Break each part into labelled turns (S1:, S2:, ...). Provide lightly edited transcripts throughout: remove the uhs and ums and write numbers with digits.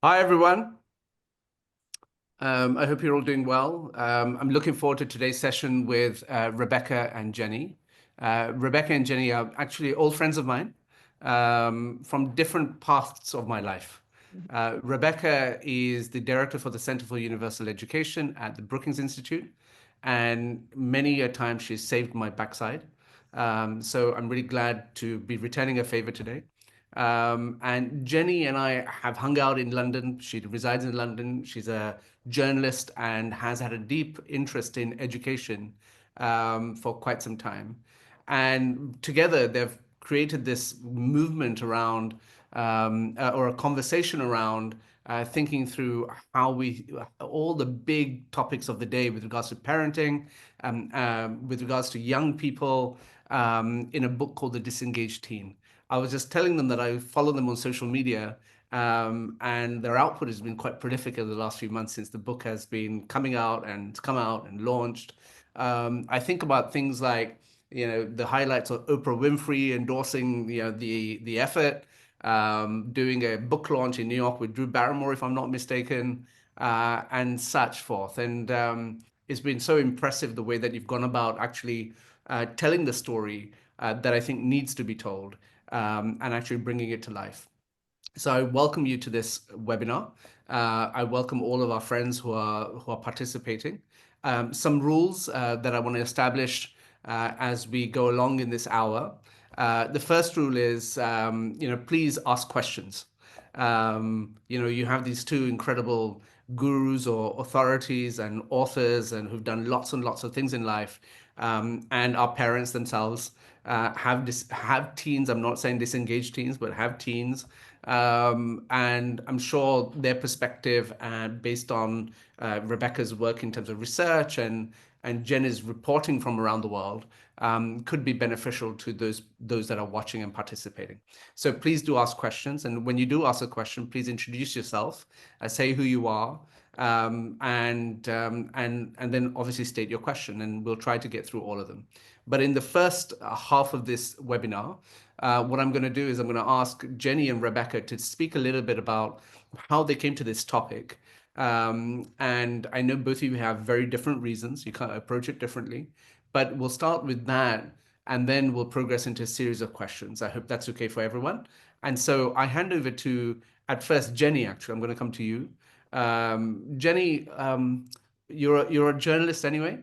S1: Hi, everyone. I hope you're all doing well. I'm looking forward to today's session with Rebecca and Jenny. Rebecca and Jenny are actually old friends of mine from different paths of my life. Rebecca is the director for the Center for Universal Education at the Brookings Institute, and many a time she's saved my backside. So I'm really glad to be returning a favor today. And Jenny and I have hung out in London. She resides in London. She's a journalist and has had a deep interest in education for quite some time. And together, they've created this movement around or a conversation around thinking through how all the big topics of the day with regards to parenting, with regards to young people, in a book called The Disengaged Teen. I was just telling them that I follow them on social media, and their output has been quite prolific over the last few months since the book has been coming out and come out and launched. I think about things like, the highlights of Oprah Winfrey endorsing, the effort, doing a book launch in New York with Drew Barrymore, if I'm not mistaken, and such forth. And it's been so impressive the way that you've gone about actually telling the story that I think needs to be told, and actually bringing it to life. So I welcome you to this webinar. I welcome all of our friends who are participating. Some rules that I want to establish as we go along in this hour. The first rule is, please ask questions. You have these two incredible gurus or authorities and authors and who've done lots and lots of things in life, and our parents themselves have teens. I'm not saying disengaged teens, but have teens, and I'm sure their perspective, based on Rebecca's work in terms of research and Jen's reporting from around the world, could be beneficial to those that are watching and participating. So please do ask questions, and when you do ask a question, please introduce yourself, say who you are, and then obviously state your question, and we'll try to get through all of them. But in the first half of this webinar, what I'm going to do is I'm going to ask Jenny and Rebecca to speak a little bit about how they came to this topic. And I know both of you have very different reasons. You can approach it differently, but we'll start with that, and then we'll progress into a series of questions. I hope that's okay for everyone. And so I hand over to, at first, Jenny. Actually, I'm going to come to you. Jenny, you're a journalist anyway.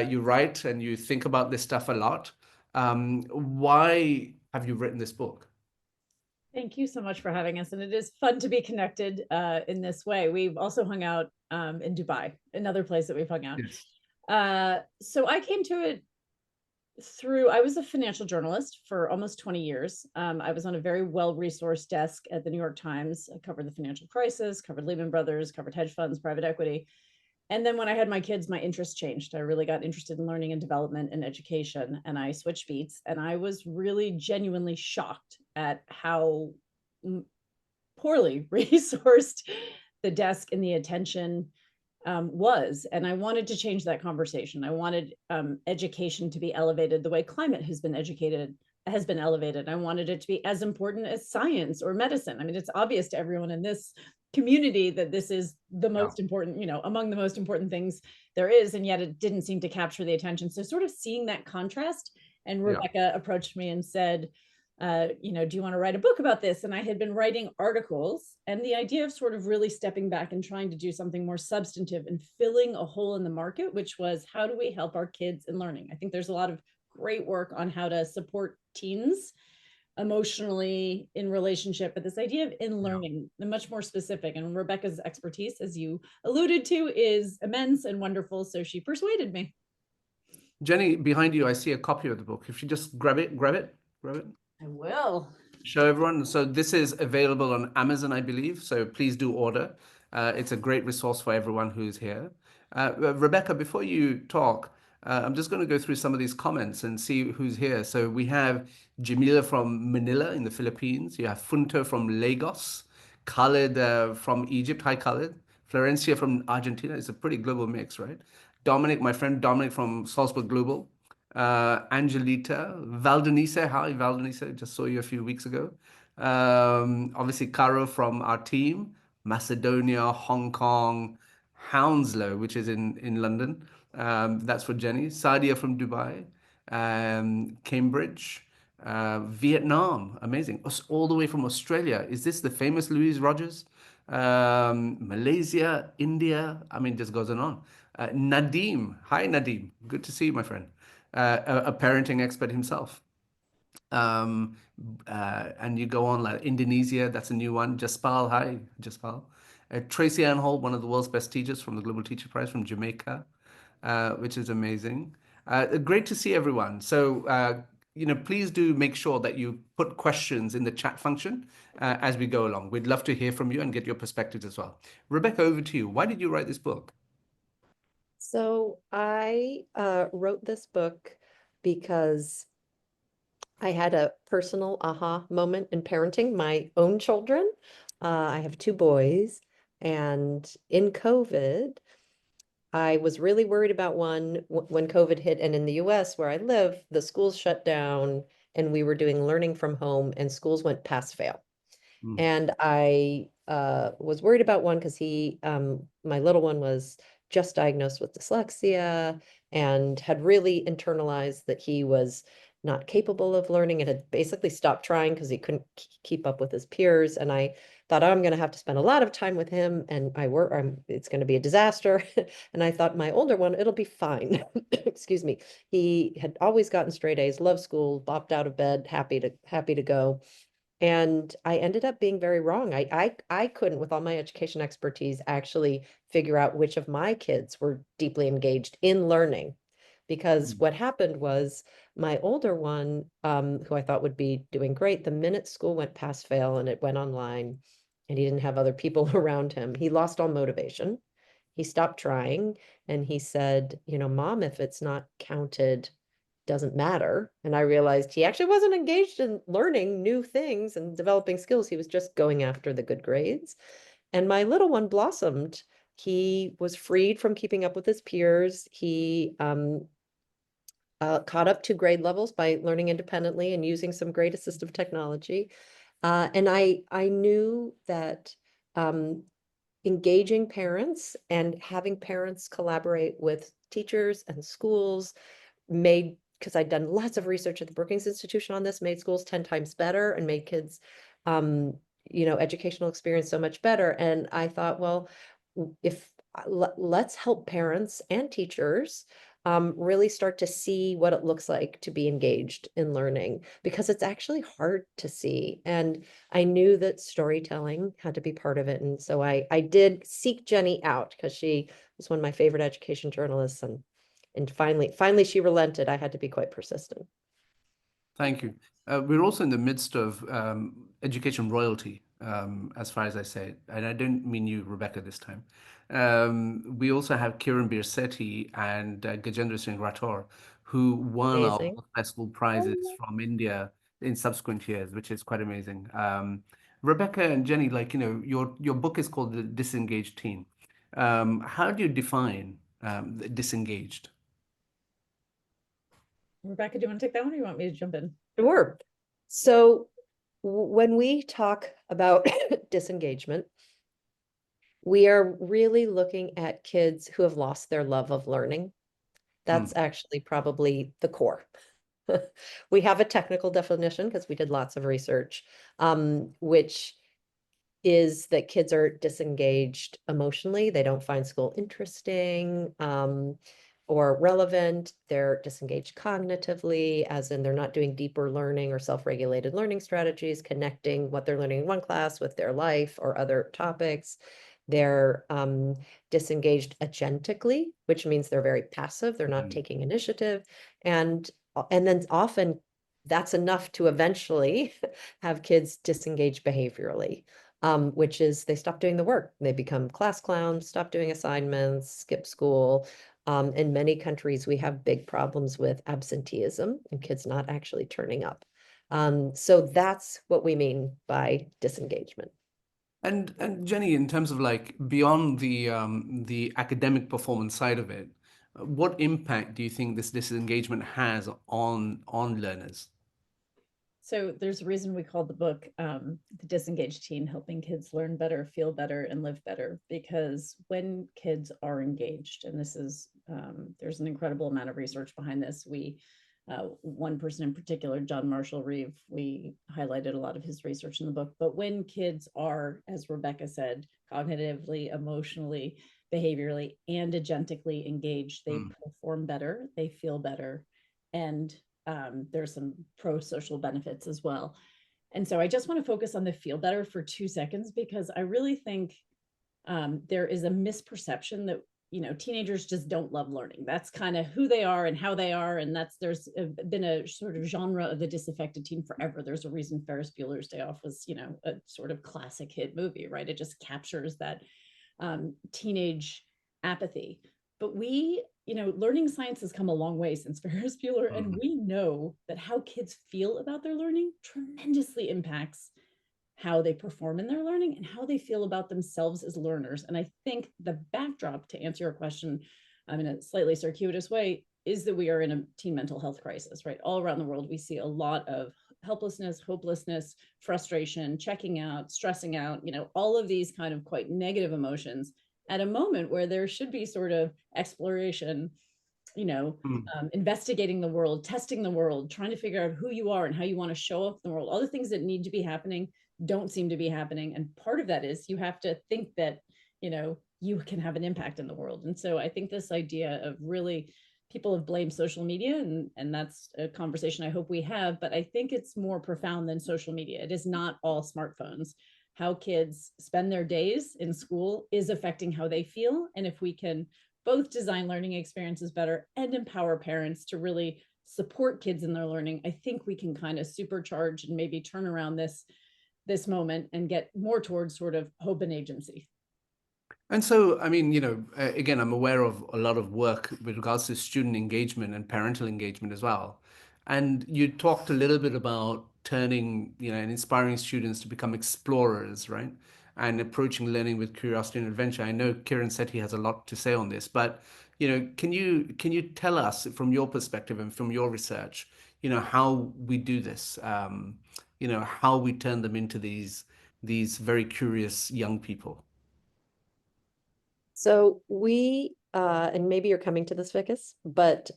S1: You write and you think about this stuff a lot. Why have you written this book?
S2: Thank you so much for having us. And it is fun to be connected in this way. We've also hung out in Dubai, another place that we've hung out.
S1: Yes.
S2: So I came to it I was a financial journalist for almost 20 years. I was on a very well-resourced desk at the New York Times. I covered the financial crisis, covered Lehman Brothers, covered hedge funds, private equity. And then when I had my kids, my interest changed. I really got interested in learning and development and education, and I switched beats. And I was really genuinely shocked at how poorly resourced the desk and the attention was. And I wanted to change that conversation. I wanted education to be elevated the way climate has been elevated. I wanted it to be as important as science or medicine. I mean, it's obvious to everyone in this community that this is the most important, among the most important things there is, and yet it didn't seem to capture the attention. So sort of seeing that contrast, and Rebecca approached me and said, do you want to write a book about this? And I had been writing articles, and the idea of sort of really stepping back and trying to do something more substantive and filling a hole in the market, which was, how do we help our kids in learning? I think there's a lot of great work on how to support teens emotionally in relationship, but this idea of in learning, the much more specific, and Rebecca's expertise, as you alluded to, is immense and wonderful. So she persuaded me.
S1: Jenny, behind you, I see a copy of the book. If you just grab it.
S2: I will.
S1: Show everyone. So this is available on Amazon, I believe. So please do order. It's a great resource for everyone who's here. Rebecca, before you talk, I'm just going to go through some of these comments and see who's here. So we have Jamila from Manila in the Philippines. You have Funto from Lagos. Khalid from Egypt. Hi, Khalid. Florencia from Argentina. It's a pretty global mix, right? Dominic, my friend Dominic from Salzburg Global. Angelita, Valdenise. Hi, Valdenise. Just saw you a few weeks ago. Obviously, Caro from our team. Macedonia, Hong Kong, Hounslow, which is in London. That's for Jenny. Sadia from Dubai, Cambridge, Vietnam, amazing. All the way from Australia. Is this the famous Louise Rogers? Malaysia, India. I mean, just goes on. Nadeem. Hi, Nadeem. Good to see you, my friend. A parenting expert himself. Um, and you go on like Indonesia, that's a new one. Jaspal, hi, Jaspal. Tracy Ann Hall, one of the world's best teachers from the Global Teacher Prize from Jamaica, which is amazing. Great to see everyone. So, please do make sure that you put questions in the chat function as we go along. We'd love to hear from you and get your perspectives as well. Rebecca, over to you. Why did you write this book?
S3: So I wrote this book because I had a personal aha moment in parenting my own children. I have two boys, and in COVID, I was really worried about one when COVID hit, and in the US where I live, the schools shut down and we were doing learning from home, and schools went pass fail.
S1: Mm,
S3: And I was worried about one because my little one was just diagnosed with dyslexia and had really internalized that he was not capable of learning and had basically stopped trying because he couldn't keep up with his peers. And I thought, I'm going to have to spend a lot of time with him, and it's going to be a disaster. And I thought my older one, it'll be fine. Excuse me. He had always gotten straight A's, loved school, bopped out of bed, happy to go. And I ended up being very wrong. I couldn't, with all my education expertise, actually figure out which of my kids were deeply engaged in learning. Because
S1: mm,
S3: what happened was my older one, who I thought would be doing great, the minute school went pass fail and it went online and he didn't have other people around him, he lost all motivation. He stopped trying and he said, Mom, if it's not counted, doesn't matter. And I realized he actually wasn't engaged in learning new things and developing skills. He was just going after the good grades. And my little one blossomed. He was freed from keeping up with his peers. He caught up to grade levels by learning independently and using some great assistive technology. And I knew that engaging parents and having parents collaborate with teachers and schools made, because I'd done lots of research at the Brookings Institution on this, made schools 10 times better and made kids, educational experience so much better. And I thought, well, if let's help parents and teachers really start to see what it looks like to be engaged in learning, because it's actually hard to see. And I knew that storytelling had to be part of it. And so I did seek Jenny out because she was one of my favorite education journalists. And finally she relented. I had to be quite persistent.
S1: Thank you. We're also in the midst of education royalty, as far as I say it. And I don't mean you, Rebecca, this time. We also have Kiran Sethi and Gajendra Singh Rathore, who won our
S3: Amazing.
S1: festival prizes from India in subsequent years, which is quite amazing. Rebecca and Jenny, your book is called The Disengaged Teen. How do you define disengaged?
S2: Rebecca, do you want to take that one or you want me to jump in?
S3: Sure. So when we talk about disengagement, we are really looking at kids who have lost their love of learning.
S1: Hmm.
S3: That's actually probably the core. We have a technical definition because we did lots of research, which is that kids are disengaged emotionally. They don't find school interesting or relevant. They're disengaged cognitively, as in they're not doing deeper learning or self-regulated learning strategies, connecting what they're learning in one class with their life or other topics. They're disengaged agentically, which means they're very passive. They're not
S1: Mm.
S3: taking initiative. And then often that's enough to eventually have kids disengage behaviorally, which is they stop doing the work. They become class clowns, stop doing assignments, skip school. In many countries, we have big problems with absenteeism and kids not actually turning up. So that's what we mean by disengagement.
S1: And Jenny, in terms of like beyond the academic performance side of it, what impact do you think this disengagement has on learners?
S2: So there's a reason we called the book The Disengaged Teen, helping kids learn better, feel better, and live better. Because when kids are engaged, and this is, there's an incredible amount of research behind this. One person in particular, John Marshall Reeve, we highlighted a lot of his research in the book. But when kids are, as Rebecca said, cognitively, emotionally, behaviorally, and agentically engaged, they perform better, they feel better, and there's some pro-social benefits as well. And so I just want to focus on the feel better for 2 seconds, because I really think there is a misperception that, teenagers just don't love learning. That's kind of who they are and how they are. And there's been a sort of genre of the disaffected teen forever. There's a reason Ferris Bueller's Day Off was, a sort of classic hit movie, right? It just captures that teenage apathy. But learning science has come a long way since Ferris Bueller, and we know that how kids feel about their learning tremendously impacts how they perform in their learning and how they feel about themselves as learners. And I think the backdrop, to answer your question in a slightly circuitous way, is that we are in a teen mental health crisis, right? All around the world, we see a lot of helplessness, hopelessness, frustration, checking out, stressing out, all of these kind of quite negative emotions at a moment where there should be sort of exploration, investigating the world, testing the world, trying to figure out who you are and how you want to show up in the world. All the things that need to be happening don't seem to be happening. And part of that is you have to think that, you can have an impact in the world. And so I think this idea of really, people have blamed social media, and that's a conversation I hope we have, but I think it's more profound than social media. It is not all smartphones. How kids spend their days in school is affecting how they feel. And if we can both design learning experiences better and empower parents to really support kids in their learning, I think we can kind of supercharge and maybe turn around this moment and get more towards sort of hope and agency.
S1: And so, I mean, again, I'm aware of a lot of work with regards to student engagement and parental engagement as well. And you talked a little bit about turning, and inspiring students to become explorers, right? And approaching learning with curiosity and adventure. I know Kiran Sethi has a lot to say on this, but, can you tell us from your perspective and from your research, how we do this, how we turn them into these very curious young people?
S3: So we, and maybe you're coming to this, Vickis, but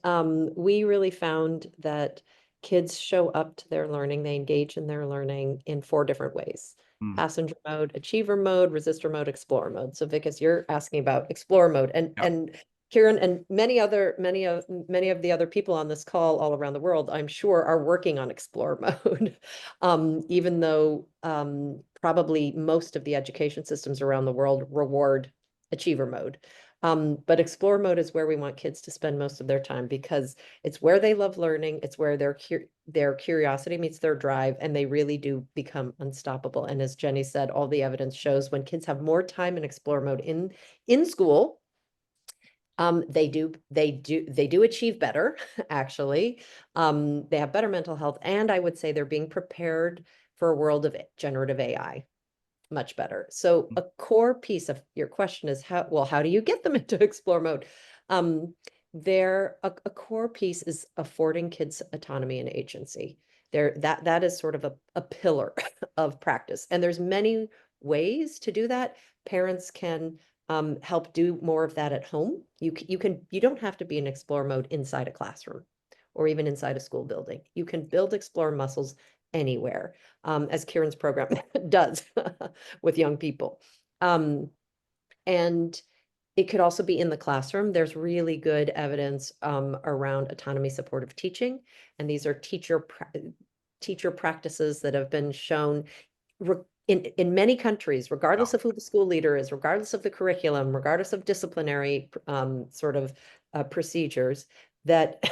S3: we really found that kids show up to their learning, they engage in their learning in 4 different ways. Passenger mode, achiever mode, resistor mode, explorer mode. So Vickis, you're asking about explorer mode, and Kiran and many of the other people on this call all around the world, I'm sure, are working on explorer mode. Even though probably most of the education systems around the world reward achiever mode. But explore mode is where we want kids to spend most of their time, because it's where they love learning. It's where their curiosity meets their drive, and they really do become unstoppable. And as Jenny said, all the evidence shows when kids have more time in explore mode in school, they do achieve better, actually. They have better mental health, and I would say they're being prepared for a world of generative AI much better. So a core piece of your question is how do you get them into explore mode? A core piece is affording kids autonomy and agency. That is sort of a pillar of practice. And there's many ways to do that. Parents can help do more of that at home. You don't have to be in explore mode inside a classroom or even inside a school building. You can build explore muscles anywhere, as Kiran's program does with young people. And it could also be in the classroom. There's really good evidence around autonomy supportive teaching. And these are teacher practices that have been shown in many countries, regardless of who the school leader is, regardless of the curriculum, regardless of disciplinary procedures, that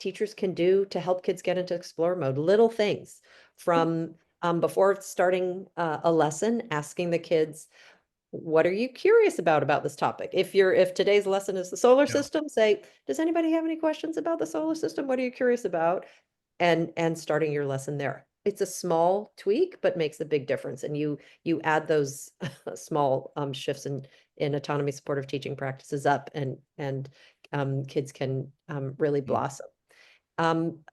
S3: teachers can do to help kids get into explore mode. Little things from before starting a lesson, asking the kids, what are you curious about this topic? If today's lesson is the solar system, say, does anybody have any questions about the solar system? What are you curious about? And starting your lesson there. It's a small tweak, but makes a big difference. And you add those small shifts in autonomy supportive teaching practices up, and kids can really blossom.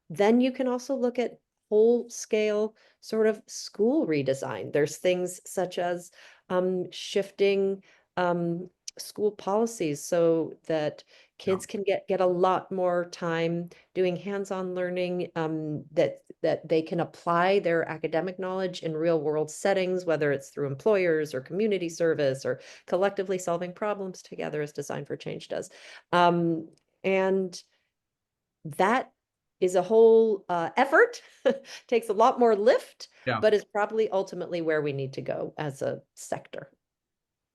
S3: Then you can also look at whole-scale sort of school redesign. There's things such as shifting school policies so that kids can get a lot more time doing hands-on learning, that they can apply their academic knowledge in real-world settings, whether it's through employers or community service or collectively solving problems together, as Design for Change does. And that is a whole effort, takes a lot more lift,
S1: Yeah.
S3: but is probably ultimately where we need to go as a sector.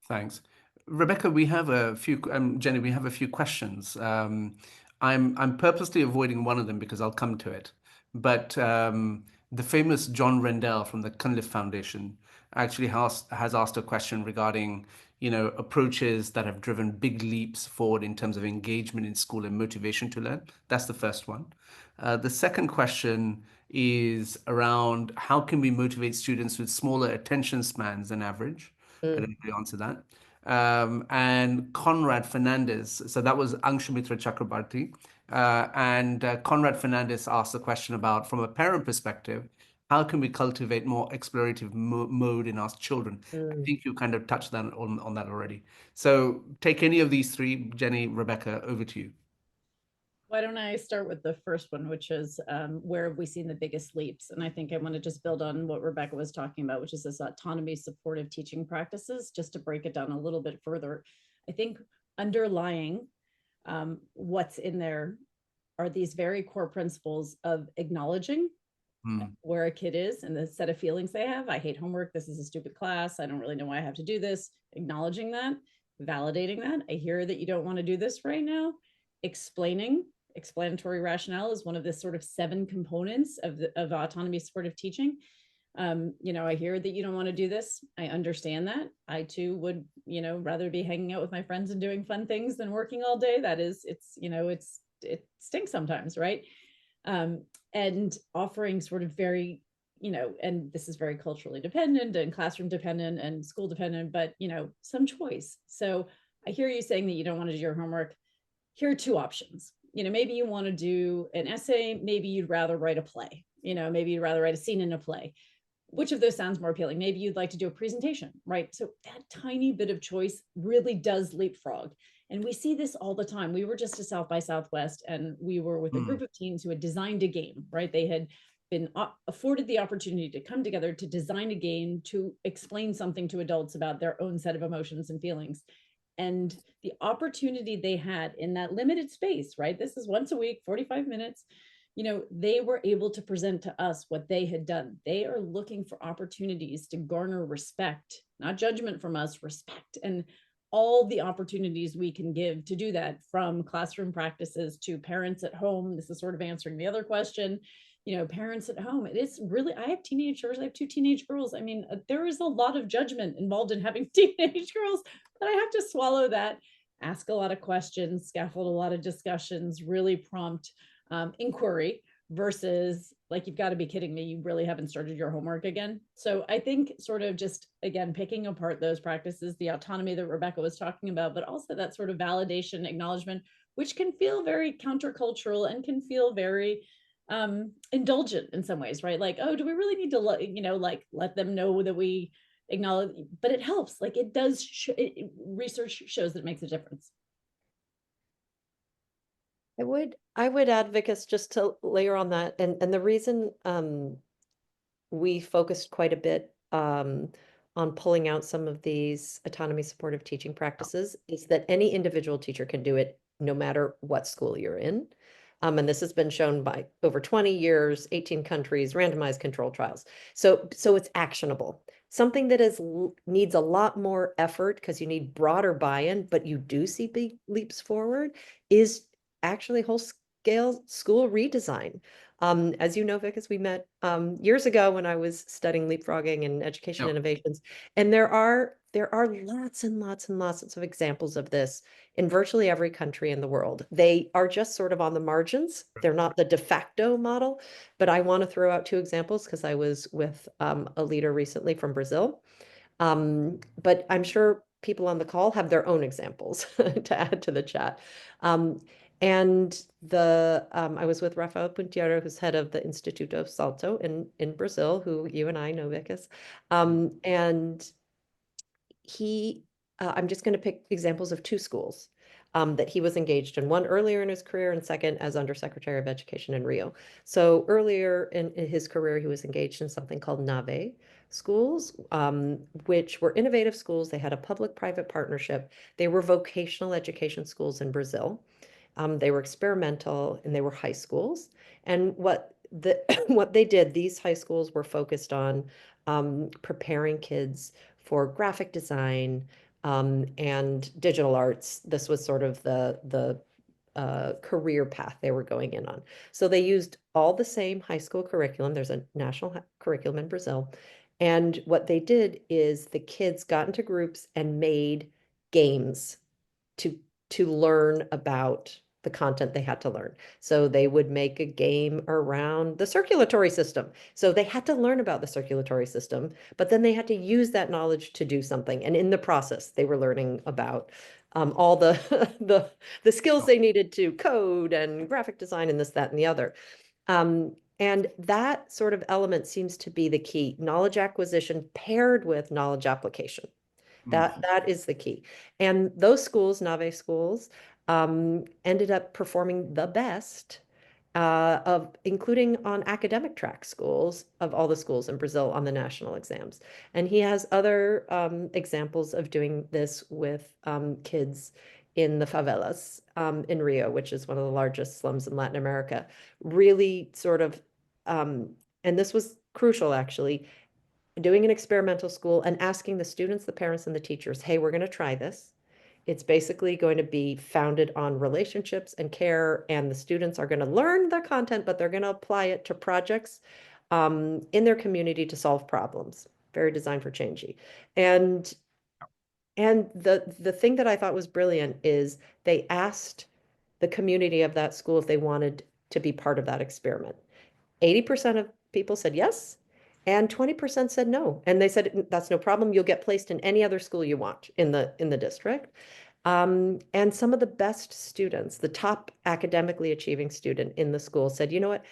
S1: Thanks. Rebecca, we have a few, Jenny, we have a few questions. I'm purposely avoiding one of them because I'll come to it. But the famous John Rendell from the Cunliffe Foundation actually has asked a question regarding, approaches that have driven big leaps forward in terms of engagement in school and motivation to learn. That's the first one. The second question is around how can we motivate students with smaller attention spans than average? I don't know if you answer that. And Conrad Fernandez, so that was Angshamitra Chakrabarti. And Conrad Fernandez asked the question about, from a parent perspective, how can we cultivate more explorative mode in our children? I think you kind of touched on that already. So take any of these three, Jenny, Rebecca, over to you.
S2: Why don't I start with the first one, which is where have we seen the biggest leaps? And I think I want to just build on what Rebecca was talking about, which is this autonomy supportive teaching practices, just to break it down a little bit further. I think underlying what's in there are these very core principles of acknowledging where a kid is and the set of feelings they have. I hate homework. This is a stupid class. I don't really know why I have to do this. Acknowledging that, validating that. I hear that you don't want to do this right now. Explaining. Explanatory rationale is one of the sort of 7 components of autonomy supportive teaching. I hear that you don't want to do this. I understand that. I too would, rather be hanging out with my friends and doing fun things than working all day. That is, it stinks sometimes, right? And offering sort of very, and this is very culturally dependent and classroom dependent and school dependent, but, some choice. So I hear you saying that you don't want to do your homework. Here are 2 options. Maybe you want to do an essay. Maybe you'd rather write a play. Maybe you'd rather write a scene in a play. Which of those sounds more appealing? Maybe you'd like to do a presentation, right? So that tiny bit of choice really does leapfrog. And we see this all the time. We were just to South by Southwest, and we were with a group of teens who had designed a game, right? They had been afforded the opportunity to come together to design a game to explain something to adults about their own set of emotions and feelings. And the opportunity they had in that limited space, right? This is once a week, 45 minutes. They were able to present to us what they had done. They are looking for opportunities to garner respect, not judgment from us, respect, and all the opportunities we can give to do that, from classroom practices to parents at home. This is sort of answering the other question. Parents at home. It is really, I have teenagers. I have 2 teenage girls. I mean, there is a lot of judgment involved in having teenage girls, but I have to swallow that, ask a lot of questions, scaffold a lot of discussions, really prompt inquiry, versus like, you've got to be kidding me, you really haven't started your homework again. So I think sort of just, again, picking apart those practices, the autonomy that Rebecca was talking about, but also that sort of validation, acknowledgement, which can feel very countercultural and can feel very indulgent in some ways, right? Like, oh, do we really need to let them know that we acknowledge? But it helps. Like, it does research shows that it makes a difference.
S3: I would add, Vikas, just to layer on that, and the reason we focused quite a bit on pulling out some of these autonomy supportive teaching practices is that any individual teacher can do it no matter what school you're in. And this has been shown by over 20 years, 18 countries, randomized control trials. So it's actionable. Something that needs a lot more effort because you need broader buy-in, but you do see big leaps forward, is actually whole-scale school redesign. As you know, Vic, as we met years ago when I was studying leapfrogging and education innovations, and there are lots and lots and lots of examples of this in virtually every country in the world. They are just sort of on the margins. They're not the de facto model, but I want to throw out 2 examples because I was with a leader recently from Brazil. But I'm sure people on the call have their own examples to add to the chat. And I was with Rafael Puntiero, who's head of the Instituto Salto in Brazil, who you and I know, Vicus. And I'm just going to pick examples of two schools that he was engaged in, one earlier in his career and second as Undersecretary of Education in Rio. So earlier in his career, he was engaged in something called NAVE schools, which were innovative schools. They had a public-private partnership. They were vocational education schools in Brazil. They were experimental and they were high schools. And what they did, these high schools were focused on preparing kids for graphic design and digital arts. This was sort of the career path they were going in on. So they used all the same high school curriculum. There's a national curriculum in Brazil. And what they did is the kids got into groups and made games to learn about the content they had to learn. So they would make a game around the circulatory system. So they had to learn about the circulatory system, but then they had to use that knowledge to do something. And in the process, they were learning about all the the skills they needed to code and graphic design and this, that, and the other. And that sort of element seems to be the key: knowledge acquisition paired with knowledge application. That is the key. And those schools, NAVE schools, ended up performing the best of including on academic track schools of all the schools in Brazil on the national exams. And he has other examples of doing this with kids in the favelas in Rio, which is one of the largest slums in Latin America. Really sort of, and this was crucial actually, doing an experimental school and asking the students, the parents, and the teachers, hey, we're going to try this. It's basically going to be founded on relationships and care, and the students are going to learn the content, but they're going to apply it to projects in their community to solve problems. Very designed for changey. And the thing that I thought was brilliant is they asked the community of that school if they wanted to be part of that experiment. 80% of people said yes, and 20% said no. And they said, that's no problem. You'll get placed in any other school you want in the district. And some of the best students, the top academically achieving student in the school said, you know what?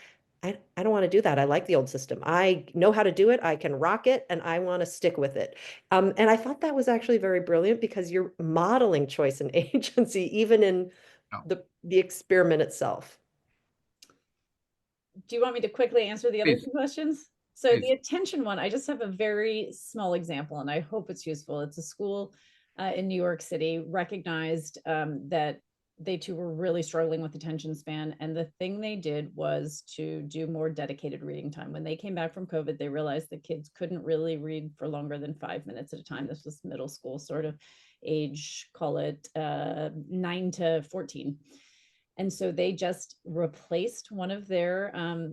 S3: I don't want to do that. I like the old system. I know how to do it. I can rock it, and I want to stick with it. And I thought that was actually very brilliant because you're modeling choice and agency, even in the experiment itself.
S2: Do you want me to quickly answer the other
S1: Please.
S2: two questions? So
S1: Please.
S2: the attention one, I just have a very small example, and I hope it's useful. It's a school in New York City recognized that they too were really struggling with attention span. And the thing they did was to do more dedicated reading time. When they came back from COVID, they realized the kids couldn't really read for longer than 5 minutes at a time. This was middle school sort of age, call it 9 to 14. And so they just replaced one of their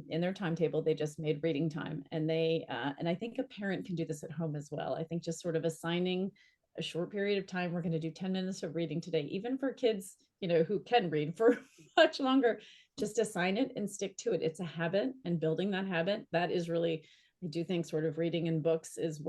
S2: in their timetable. They just made reading time, and and I think a parent can do this at home as well. I think just sort of assigning a short period of time. We're going to do 10 minutes of reading today, even for kids, who can read for much longer. Just assign it and stick to it. It's a habit, and building that habit, that is really, I do think sort of reading in books is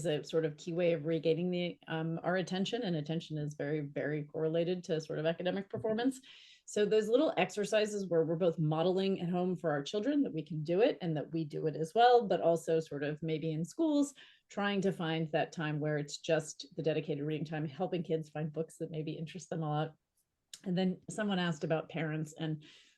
S2: a sort of key way of regaining our attention, and attention is very, very correlated to sort of academic performance. So those little exercises where we're both modeling at home for our children that we can do it and that we do it as well, but also sort of maybe in schools, trying to find that time where it's just the dedicated reading time, helping kids find books that maybe interest them a lot. And then someone asked about parents, and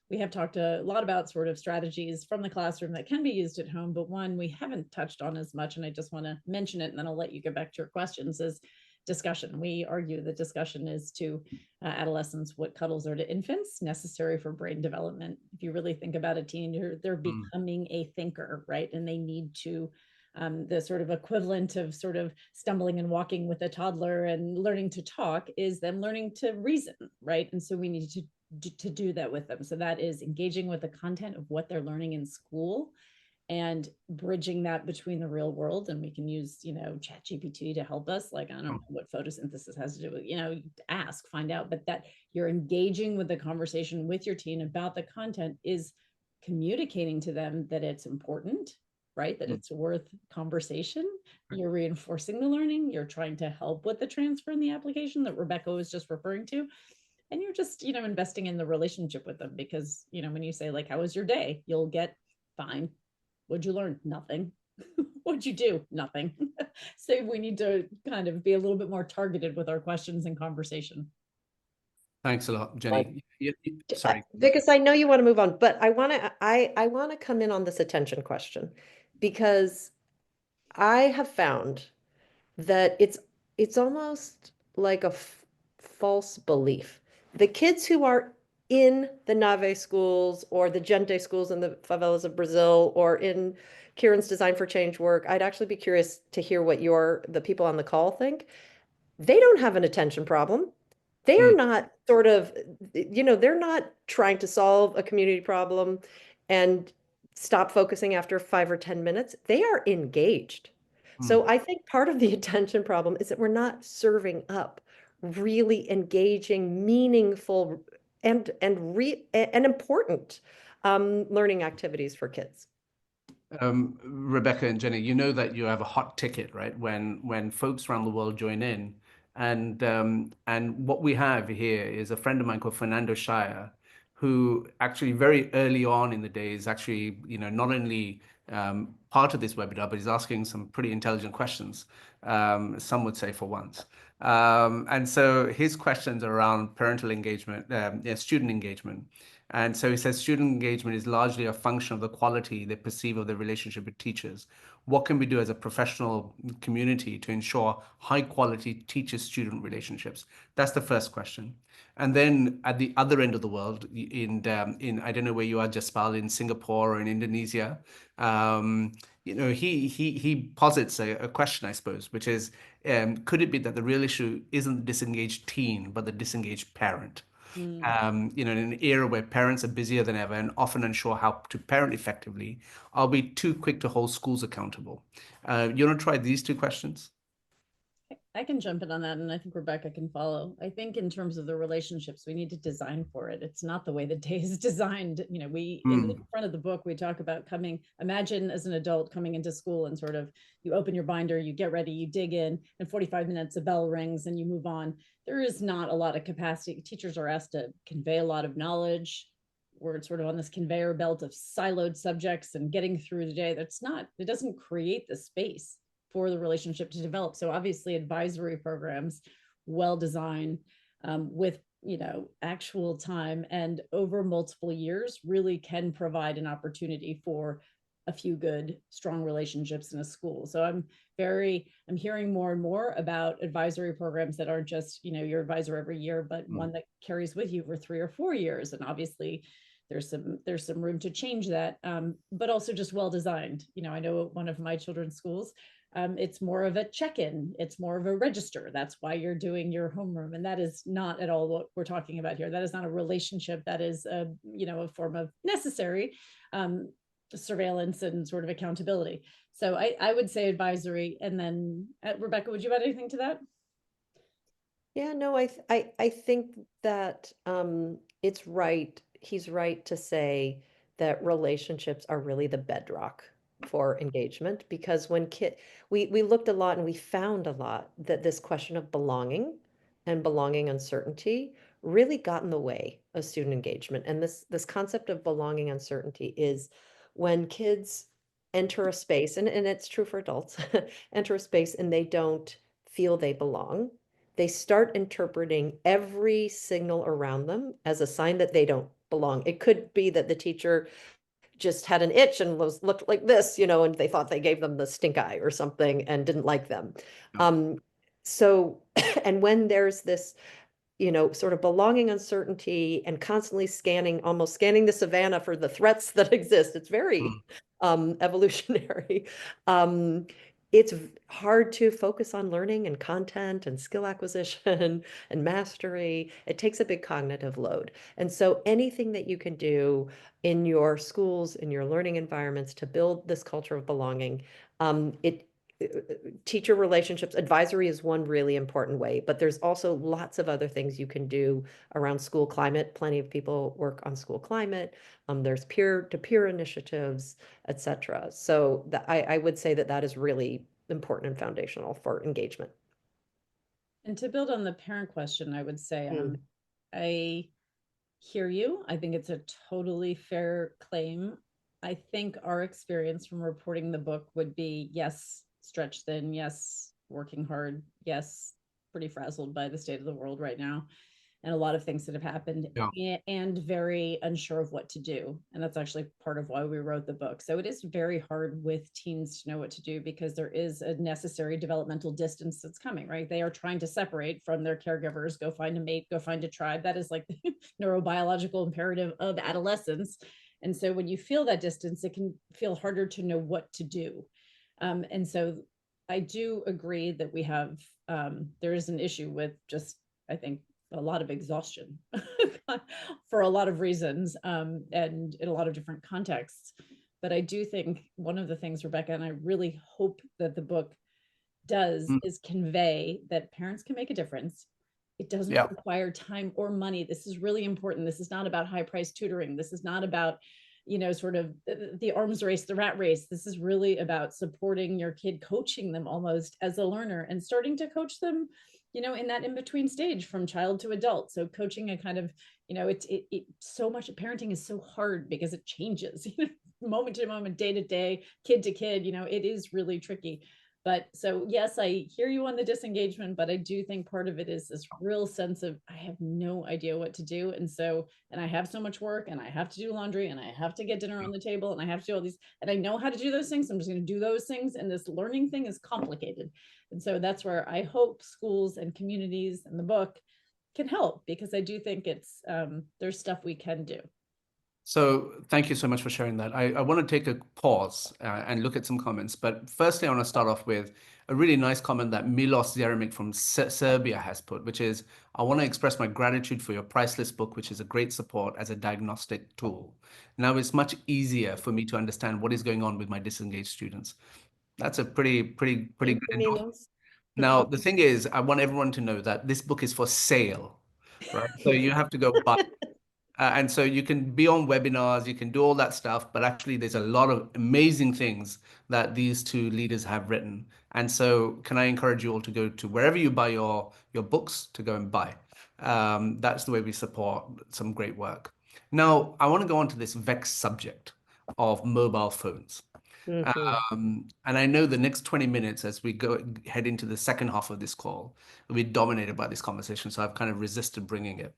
S2: we have talked a lot about sort of strategies from the classroom that can be used at home, but one we haven't touched on as much, and I just want to mention it, and then I'll let you get back to your questions, is discussion. We argue that discussion is to adolescents what cuddles are to infants, necessary for brain development. If you really think about a teen, they're becoming a thinker, right? And they need to the sort of equivalent of sort of stumbling and walking with a toddler and learning to talk is them learning to reason, right? And so we need to do that with them. So that is engaging with the content of what they're learning in school and bridging that between the real world. And we can use, ChatGPT to help us. Like, I don't know what photosynthesis has to do with, ask, find out, but that you're engaging with the conversation with your teen about the content is communicating to them that it's important, right? That it's worth conversation. You're reinforcing the learning. You're trying to help with the transfer and the application that Rebecca was just referring to. and you're just, investing in the relationship with them, because, when you say like, how was your day? You'll get fine. What'd you learn? Nothing. What'd you do? Nothing. So we need to kind of be a little bit more targeted with our questions and conversation.
S1: Thanks a lot, Jenny. Sorry.
S3: Because I know you want to move on, but I want to come in on this attention question, because I have found that it's almost like a false belief. The kids who are in the Nave schools or the Gente schools in the favelas of Brazil or in Kieran's Design for Change work, I'd actually be curious to hear what the people on the call think. They don't have an attention problem. They are not they're not trying to solve a community problem and stop focusing after 5 or 10 minutes. They are engaged. So I think part of the attention problem is that we're not serving up really engaging, meaningful, and important learning activities for kids.
S1: Rebecca and Jenny, you know that you have a hot ticket, right? When folks around the world join in, and what we have here is a friend of mine called Fernando Shire, who actually very early on in the day is actually, not only part of this webinar, but he's asking some pretty intelligent questions. Some would say for once. And so his questions are around parental engagement, student engagement. And so he says student engagement is largely a function of the quality they perceive of their relationship with teachers. What can we do as a professional community to ensure high quality teacher-student relationships? That's the first question. And then at the other end of the world, in I don't know where you are, Jaspal, in Singapore or in Indonesia, he posits a question, I suppose, which is, could it be that the real issue isn't the disengaged teen, but the disengaged parent? In an era where parents are busier than ever and often unsure how to parent effectively, are we too quick to hold schools accountable? You want to try these two questions?
S2: I can jump in on that, and I think Rebecca can follow. I think in terms of the relationships, we need to design for it. It's not the way the day is designed. In the front of the book, we talk about imagine as an adult coming into school and sort of, you open your binder, you get ready, you dig in 45 minutes, a bell rings and you move on. There is not a lot of capacity. Teachers are asked to convey a lot of knowledge. We're sort of on this conveyor belt of siloed subjects and getting through the day. It doesn't create the space for the relationship to develop. So obviously advisory programs, well designed, with actual time and over multiple years, really can provide an opportunity for a few good, strong relationships in a school. So I'm hearing more and more about advisory programs that aren't just, your advisor every year, but one that carries with you for 3 or 4 years. And obviously there's some room to change that, but also just well designed. I know at one of my children's schools, it's more of a check-in, it's more of a register. That's why you're doing your homeroom. And that is not at all what we're talking about here. That is not a relationship. That is a form of necessary surveillance and sort of accountability. So I would say advisory. And then Rebecca, would you add anything to that?
S3: Yeah, no, I think that it's right. He's right to say that relationships are really the bedrock for engagement, because when we looked a lot and we found a lot that this question of belonging and belonging uncertainty really got in the way of student engagement. And this concept of belonging uncertainty is when kids enter a space, and it's true for adults, enter a space and they don't feel they belong. They start interpreting every signal around them as a sign that they don't belong. It could be that the teacher just had an itch and looked like this, and they thought they gave them the stink eye or something and didn't like them. So, and when there's this, sort of belonging uncertainty and constantly almost scanning the savannah for the threats that exist, it's very evolutionary. It's hard to focus on learning and content and skill acquisition and mastery. It takes a big cognitive load. And so anything that you can do in your schools, in your learning environments to build this culture of belonging, teacher relationships, advisory is one really important way, but there's also lots of other things you can do around school climate. Plenty of people work on school climate. There's peer-to-peer initiatives, etc. So I would say that is really important and foundational for engagement.
S2: And to build on the parent question, I would say I hear you. I think it's a totally fair claim. I think our experience from reporting the book would be, yes, stretched thin, yes, working hard, yes, pretty frazzled by the state of the world right now, and a lot of things that have happened,
S1: Yeah.
S2: and very unsure of what to do. And that's actually part of why we wrote the book. So it is very hard with teens to know what to do, because there is a necessary developmental distance that's coming, right? They are trying to separate from their caregivers, go find a mate, go find a tribe. That is like the neurobiological imperative of adolescence. And so when you feel that distance, it can feel harder to know what to do. And so I do agree that we have, there is an issue with just, I think, a lot of exhaustion for a lot of reasons, and in a lot of different contexts. But I do think one of the things, Rebecca, and I really hope that the book does,
S1: Mm.
S2: is convey that parents can make a difference. It doesn't
S1: Yeah.
S2: require time or money. This is really important. This is not about high price tutoring. This is not about, sort of the arms race, the rat race. This is really about supporting your kid, coaching them almost as a learner, and starting to coach them, in that in between stage from child to adult. So coaching a kind of, it so much, parenting is so hard because it changes, moment to moment, day to day, kid to kid, it is really tricky. But so, yes, I hear you on the disengagement, but I do think part of it is this real sense of, I have no idea what to do. And I have so much work, and I have to do laundry, and I have to get dinner on the table, and I have to do all these, and I know how to do those things. I'm just going to do those things. And this learning thing is complicated. And so that's where I hope schools and communities and the book can help, because I do think it's, there's stuff we can do.
S1: So thank you so much for sharing that. I want to take a pause and look at some comments. But firstly, I want to start off with a really nice comment that Milos Jeremic from Serbia has put, which is, I want to express my gratitude for your priceless book, which is a great support as a diagnostic tool. Now it's much easier for me to understand what is going on with my disengaged students. That's a pretty
S3: Thank
S1: good
S3: you,
S1: endorsement.
S3: Milos.
S1: Now, the thing is, I want everyone to know that this book is for sale, right? So you have to go buy. And so you can be on webinars, you can do all that stuff, but actually there's a lot of amazing things that these two leaders have written. And so can I encourage you all to go to wherever you buy your books to go and buy. That's the way we support some great work. Now, I want to go on to this vexed subject of mobile phones.
S3: Mhm.
S1: And I know the next 20 minutes as we head into the second half of this call will be dominated by this conversation. So I've kind of resisted bringing it.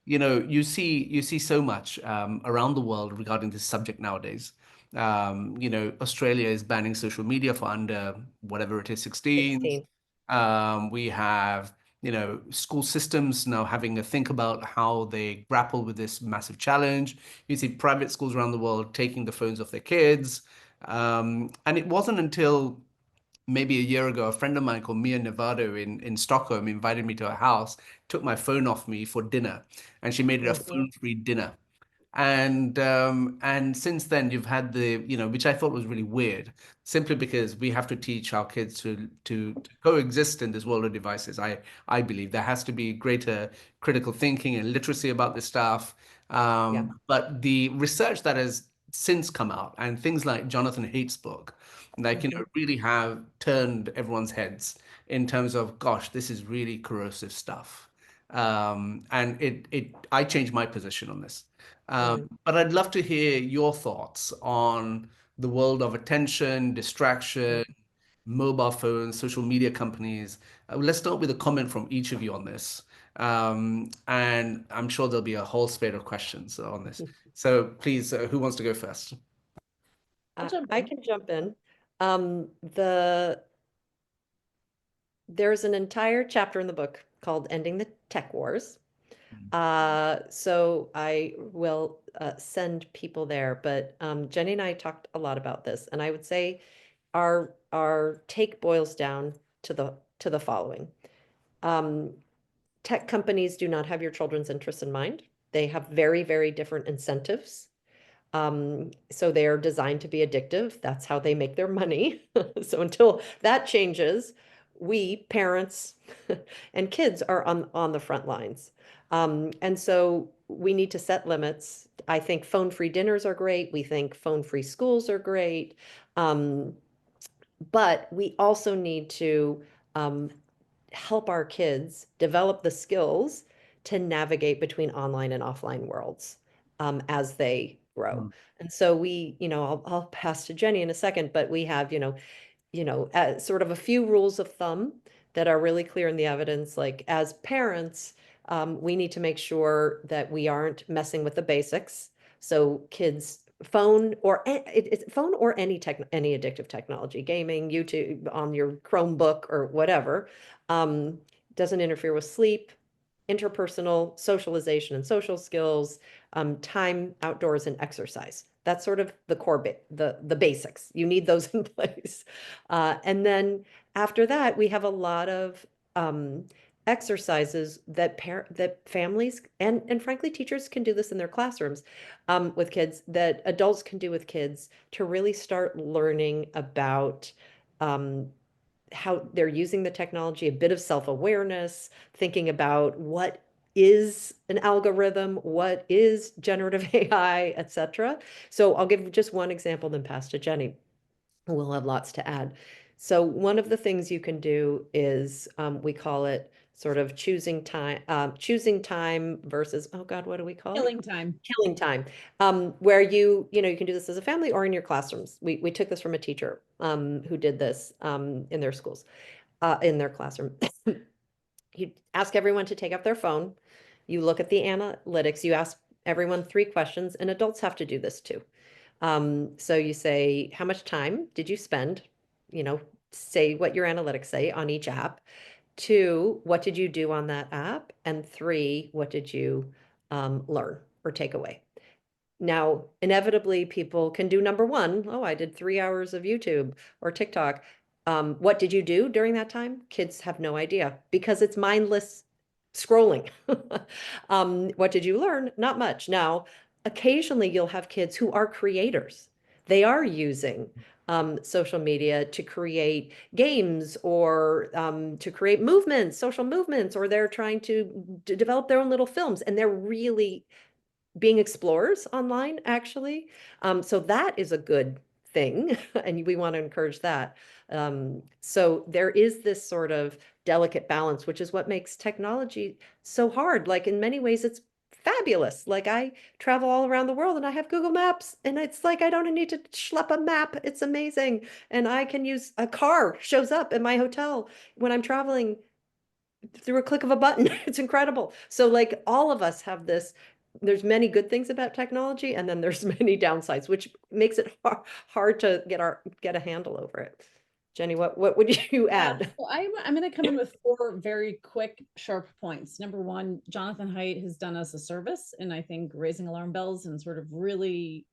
S1: You see so much around the world regarding this subject nowadays. Australia is banning social media for under whatever it is, 16s.
S3: 16.
S1: We have, school systems now having to think about how they grapple with this massive challenge. You see private schools around the world taking the phones off their kids. And it wasn't until maybe a year ago, a friend of mine called Mia Nevado in Stockholm invited me to her house, took my phone off me for dinner, and she made it a
S3: Mhm.
S1: phone-free dinner. And since then you've had which I thought was really weird, simply because we have to teach our kids to coexist in this world of devices. I believe there has to be greater critical thinking and literacy about this stuff.
S3: Yeah.
S1: But the research that has since come out and things like Jonathan Haidt's book, like,
S3: Mhm.
S1: really have turned everyone's heads in terms of, gosh, this is really corrosive stuff. And I changed my position on this.
S3: Mm.
S1: But I'd love to hear your thoughts on the world of attention, distraction, mobile phones, social media companies. Let's start with a comment from each of you on this. And I'm sure there'll be a whole spate of questions on this. So please, who wants to go first?
S2: I'll jump
S3: I
S2: in.
S3: can jump in. There's an entire chapter in the book called Ending the Tech Wars. So I will send people there, but Jenny and I talked a lot about this, and I would say our take boils down to the following. Tech companies do not have your children's interests in mind. They have very, very different incentives. So they are designed to be addictive. That's how they make their money. So until that changes, we parents and kids are on the front lines. And so we need to set limits. I think phone-free dinners are great. We think phone-free schools are great. But we also need to help our kids develop the skills to navigate between online and offline worlds as they grow.
S1: Mm.
S3: And so we, I'll pass to Jenny in a second, but we have, sort of a few rules of thumb that are really clear in the evidence. Like as parents, we need to make sure that we aren't messing with the basics. So kids phone or phone or any addictive technology, gaming, YouTube on your Chromebook or whatever, doesn't interfere with sleep, interpersonal socialization and social skills, time outdoors and exercise. That's sort of the core bit, the basics. You need those in place. And then after that, we have a lot of exercises that families and frankly teachers can do this in their classrooms with kids, that adults can do with kids, to really start learning about how they're using the technology, a bit of self-awareness, thinking about what is an algorithm, what is generative AI, etc. So I'll give just one example, then pass to Jenny. We'll have lots to add. So one of the things you can do is we call it sort of choosing time versus, oh God, what do we call it?
S2: Killing time.
S3: Killing time, where you can do this as a family or in your classrooms. We took this from a teacher who did this in their schools, in their classroom. You ask everyone to take up their phone. You look at the analytics. You ask everyone 3 questions, and adults have to do this too. So you say, how much time did you spend? Say what your analytics say on each app. 2, what did you do on that app? And 3, what did you learn or take away? Now, inevitably, people can do number 1. Oh, I did 3 hours of YouTube or TikTok. What did you do during that time? Kids have no idea because it's mindless scrolling. What did you learn? Not much. Now, occasionally you'll have kids who are creators. They are using social media to create games or to create movements, social movements, or they're trying to develop their own little films, and they're really being explorers online, actually. So that is a good thing, and we want to encourage that. So there is this sort of delicate balance, which is what makes technology so hard. Like in many ways, it's fabulous. Like I travel all around the world and I have Google Maps, and it's like I don't need to schlep a map. It's amazing. And I can use a car shows up in my hotel when I'm traveling through a click of a button. It's incredible. So like all of us have this, there's many good things about technology, and then there's many downsides, which makes it hard to get a handle over it. Jenny, what would you add?
S2: Well, I'm going to come in with 4 very quick, sharp points. Number 1, Jonathan Haidt has done us a service, and I think raising alarm bells and sort of really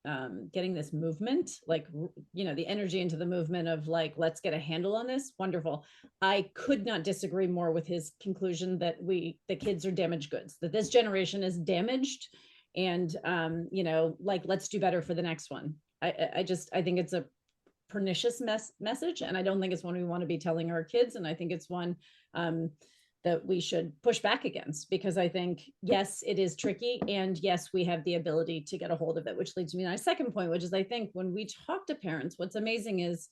S2: getting this movement, like, the energy into the movement of like, let's get a handle on this. Wonderful. I could not disagree more with his conclusion that the kids are damaged goods, that this generation is damaged, and like, let's do better for the next one. I think it's a pernicious message, and I don't think it's one we want to be telling our kids, and I think it's one that we should push back against, because I think, yes, it is tricky, and yes, we have the ability to get a hold of it, which leads me to my second point, which is, I think when we talk to parents, what's amazing is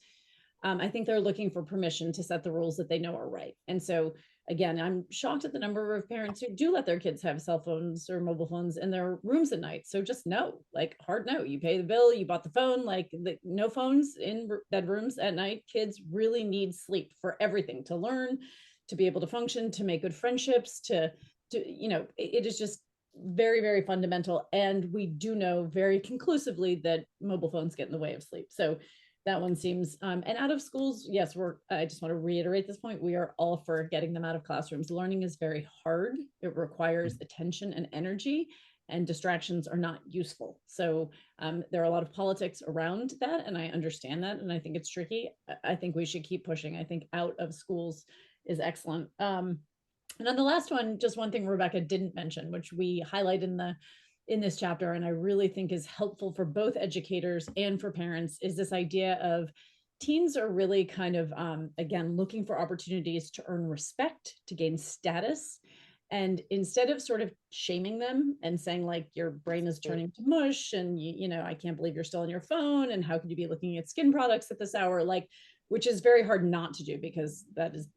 S2: I think they're looking for permission to set the rules that they know are right. And so again, I'm shocked at the number of parents who do let their kids have cell phones or mobile phones in their rooms at night. So just no, like hard no. You pay the bill, you bought the phone, like no phones in bedrooms at night. Kids really need sleep for everything, to learn, to be able to function, to make good friendships, to it is just very, very fundamental. And we do know very conclusively that mobile phones get in the way of sleep. So that one seems, and out of schools, yes, I just want to reiterate this point. We are all for getting them out of classrooms. Learning is very hard. It requires attention and energy, and distractions are not useful. So there are a lot of politics around that, and I understand that, and I think it's tricky. I think we should keep pushing. I think out of schools is excellent. And then the last one, just one thing Rebecca didn't mention, which we highlight in this chapter, and I really think is helpful for both educators and for parents, is this idea of teens are really kind of, again, looking for opportunities to earn respect, to gain status. And instead of sort of shaming them and saying like, your brain is turning to mush, and I can't believe you're still on your phone, and how could you be looking at skin products at this hour, like, which is very hard not to do, because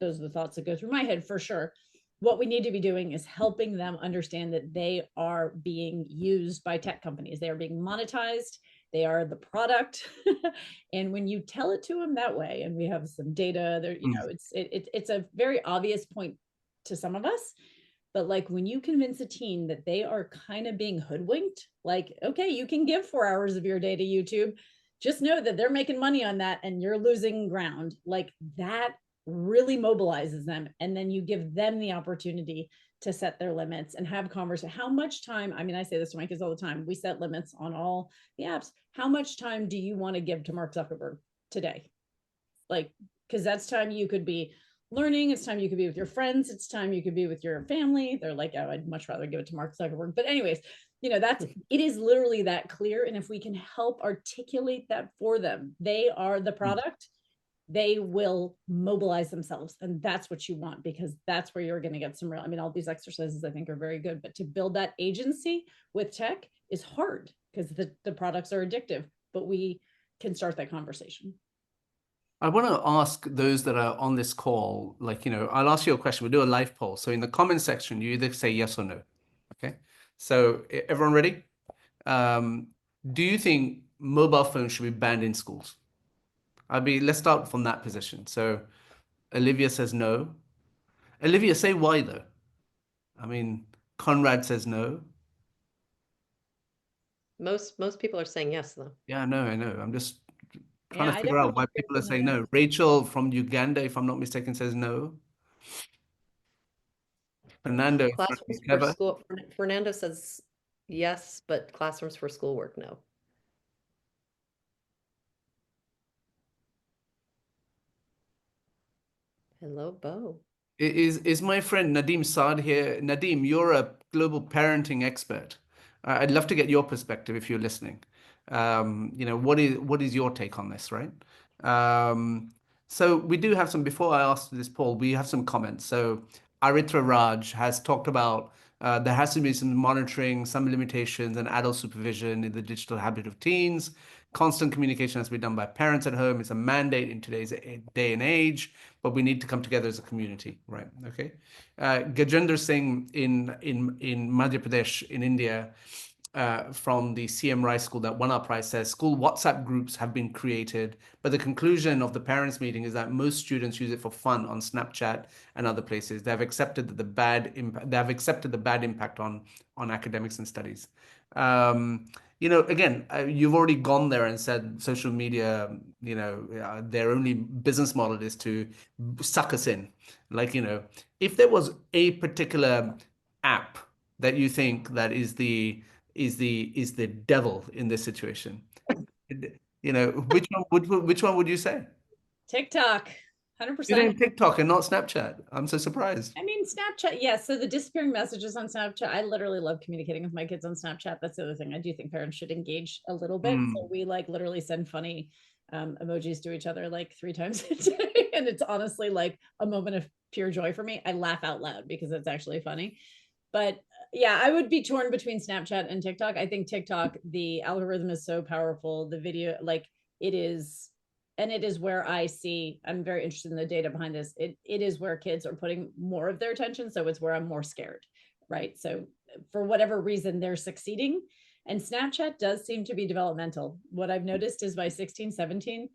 S2: those are the thoughts that go through my head for sure. what we need to be doing is helping them understand that they are being used by tech companies. They are being monetized. They are the product. And when you tell it to them that way, and we have some data there, you know, it's a very obvious point to some of us. But like when you convince a teen that they are kind of being hoodwinked, like, okay, you can give 4 hours of your day to YouTube, just know that they're making money on that and you're losing ground. Like that really mobilizes them. And then you give them the opportunity to set their limits and have conversation. How much time, I mean, I say this to my kids all the time, we set limits on all the apps. How much time do you want to give to Mark Zuckerberg today? Like, because that's time you could be learning, it's time you could be with your friends, it's time you could be with your family. They're like, oh, I'd much rather give it to Mark Zuckerberg. But anyways, you know, that's, it is literally that clear. And if we can help articulate that for them, they are the product, they will mobilize themselves. And that's what you want, because that's where you're going to get some real, I mean, all these exercises I think are very good, but to build that agency with tech is hard because the products are addictive, but we can start that conversation.
S1: I want to ask those that are on this call, like, you know, I'll ask you a question. We'll do a live poll. So in the comment section, you either say yes or no. Okay. So everyone ready? Do you think mobile phones should be banned in schools? Let's start from that position. So Olivia says no. Olivia, say why though. I mean, Conrad says no.
S3: Most people are saying yes, though.
S1: Yeah, no, I know. I'm just trying
S2: Yeah,
S1: to
S2: I
S1: figure out
S2: definitely
S1: why
S2: hear
S1: people are
S2: some of
S1: saying no.
S2: that.
S1: Rachel from Uganda, if I'm not mistaken, says no. Fernando from
S3: Classrooms for
S1: Clever.
S3: school, Fernando says yes, but classrooms for schoolwork, no. Hello, Bo.
S1: Is my friend Nadim Saad here? Nadim, you're a global parenting expert. I'd love to get your perspective if you're listening. You know, what is your take on this, right? So we do have some, before I ask this poll, we have some comments. So Aritra Raj has talked about there has to be some monitoring, some limitations, and adult supervision in the digital habit of teens. Constant communication has to be done by parents at home. It's a mandate in today's day and age, but we need to come together as a community, right? Okay. Gajendra Singh in Madhya Pradesh in India, from the CM Rice School that won our prize, says school WhatsApp groups have been created, but the conclusion of the parents' meeting is that most students use it for fun on Snapchat and other places. They have accepted that the bad impact. They have accepted the bad impact on academics and studies. You know, again, you've already gone there and said social media, you know, their only business model is to suck us in. Like, you know, if there was a particular app that you think that is the devil in this situation, you know, which one would you say?
S2: TikTok,
S1: You're
S2: 100%.
S1: saying TikTok and not Snapchat. I'm so surprised.
S2: I mean, Snapchat, yeah. So the disappearing messages on Snapchat, I literally love communicating with my kids on Snapchat. That's the other thing. I do think parents should engage a little bit. So we like literally send funny emojis to each other like 3 times a day. And it's honestly like a moment of pure joy for me. I laugh out loud because it's actually funny. But yeah, I would be torn between Snapchat and TikTok. I think TikTok, the algorithm is so powerful. The video, like it is, and it is where I see, I'm very interested in the data behind this. It is where kids are putting more of their attention. So it's where I'm more scared, right? So for whatever reason, they're succeeding. And Snapchat does seem to be developmental. What I've noticed is by 16, 17,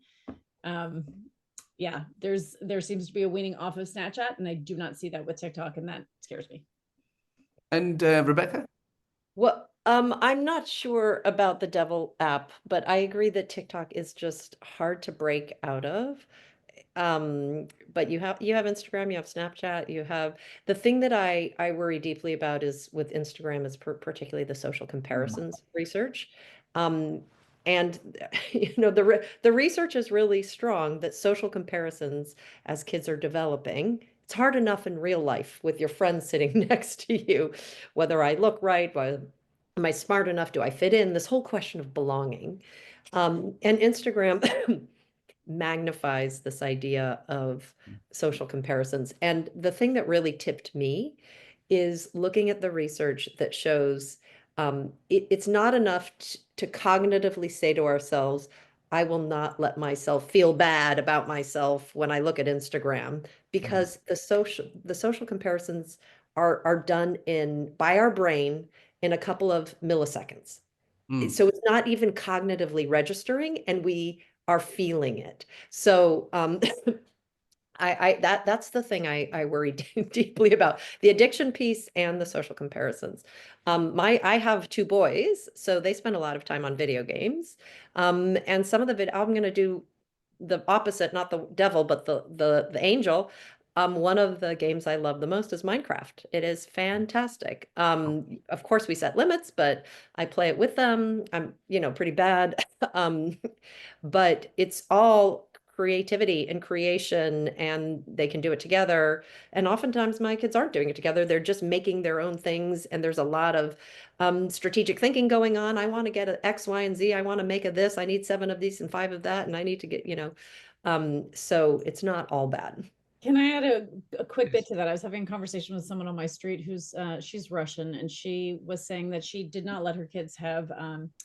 S2: yeah, there seems to be a weaning off of Snapchat. And I do not see that with TikTok, and that scares me.
S1: And Rebecca?
S3: Well, I'm not sure about the Devil app, but I agree that TikTok is just hard to break out of. But you have Instagram, you have Snapchat, you have the thing that I worry deeply about is with Instagram is particularly the social comparisons research. And you know the research is really strong that social comparisons as kids are developing, it's hard enough in real life with your friends sitting next to you, whether I look right, am I smart enough, do I fit in? This whole question of belonging. And Instagram magnifies this idea of social comparisons. And the thing that really tipped me is looking at the research that shows it's not enough to cognitively say to ourselves, I will not let myself feel bad about myself when I look at Instagram, because the social comparisons are done by our brain in a couple of milliseconds. So it's not even cognitively registering, and we are feeling it. So that's the thing I worry deeply about, the addiction piece and the social comparisons. I have two boys, so they spend a lot of time on video games. And some of I'm going to do the opposite, not the devil, but the angel. One of the games I love the most is Minecraft. It is fantastic. Of course we set limits, but I play it with them. I'm, pretty bad. But it's all creativity and creation, and they can do it together. And oftentimes my kids aren't doing it together. They're just making their own things. And there's a lot of strategic thinking going on. I want to get an X, Y, and Z. I want to make a this. I need 7 of these and 5 of that. And I need to get, so it's not all bad.
S2: Can I add a quick bit to that? I was having a conversation with someone on my street who's she's Russian, and she was saying that she did not let her kids have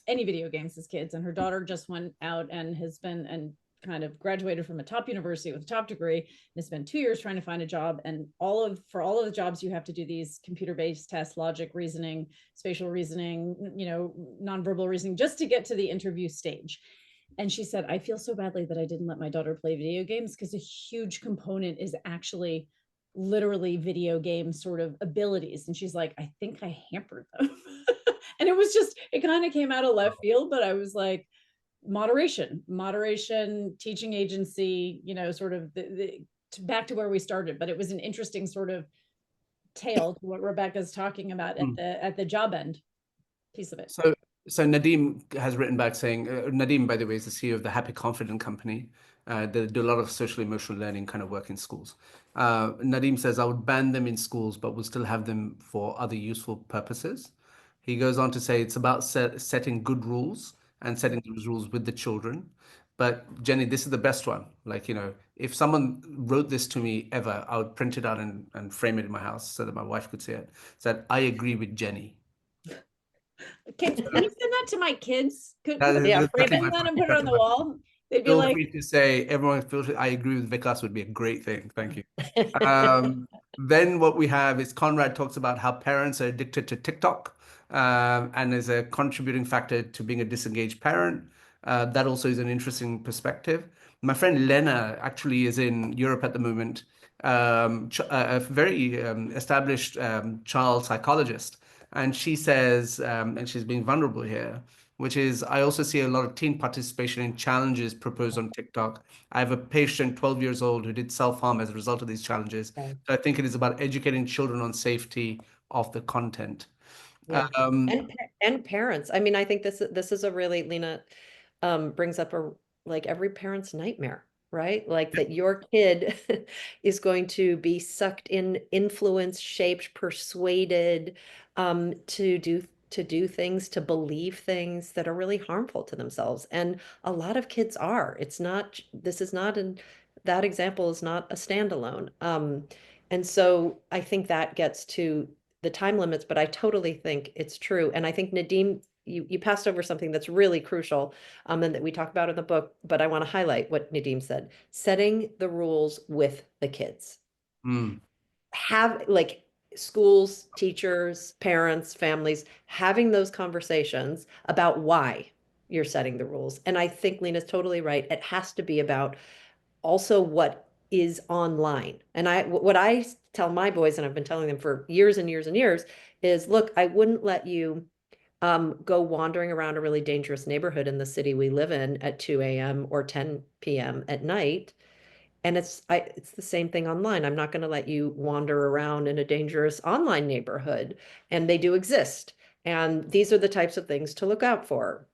S2: any video games as kids, and her daughter just went out and has been and kind of graduated from a top university with a top degree and has spent 2 years trying to find a job. And for all of the jobs, you have to do these computer-based tests, logic, reasoning, spatial reasoning, nonverbal reasoning, just to get to the interview stage. And she said, I feel so badly that I didn't let my daughter play video games, because a huge component is actually literally video game sort of abilities. And she's like, I think I hampered them. And it kind of came out of left field, but I was like, moderation, teaching agency, sort of back to where we started. But it was an interesting sort of tale to what Rebecca's talking about at the job end piece of it.
S1: So Nadim has written back saying, Nadim, by the way, is the CEO of the Happy Confident Company. They do a lot of social emotional learning kind of work in schools. Nadim says, I would ban them in schools, but will still have them for other useful purposes. He goes on to say it's about setting good rules and setting those rules with the children. But Jenny, this is the best one. Like, if someone wrote this to me ever, I would print it out and frame it in my house so that my wife could see it. Said, I agree with Jenny.
S2: Can you send that to my kids? Could
S3: Yeah,
S2: frame it and put it on the wall? They'd be
S1: Feel
S2: like,
S1: free to say, everyone feels I agree with Vikas would be a great thing. Thank you. Then what we have is Conrad talks about how parents are addicted to TikTok and is a contributing factor to being a disengaged parent. That also is an interesting perspective. My friend Lena actually is in Europe at the moment, a very established child psychologist. And she says, and she's being vulnerable here, which is I also see a lot of teen participation in challenges proposed on TikTok. I have a patient, 12 years old, who did self-harm as a result of these challenges.
S3: Okay.
S1: So I think it is about educating children on safety of the content.
S3: Yeah. And parents. I mean, I think this is a really, Lena brings up like every parent's nightmare, right? Like that your kid is going to be sucked in, influenced, shaped, persuaded to do things, to believe things that are really harmful to themselves. And a lot of kids are. That example is not a standalone. And so I think that gets to the time limits, but I totally think it's true. And I think Nadim, you passed over something that's really crucial and that we talk about in the book, but I want to highlight what Nadim said, setting the rules with the kids. Have like schools, teachers, parents, families, having those conversations about why you're setting the rules. And I think Lena's totally right. It has to be about also what is online. And what I tell my boys, and I've been telling them for years and years and years, is look, I wouldn't let you go wandering around a really dangerous neighborhood in the city we live in at 2 a.m. or 10 p.m. at night. And it's the same thing online. I'm not going to let you wander around in a dangerous online neighborhood. And they do exist. And these are the types of things to look out for,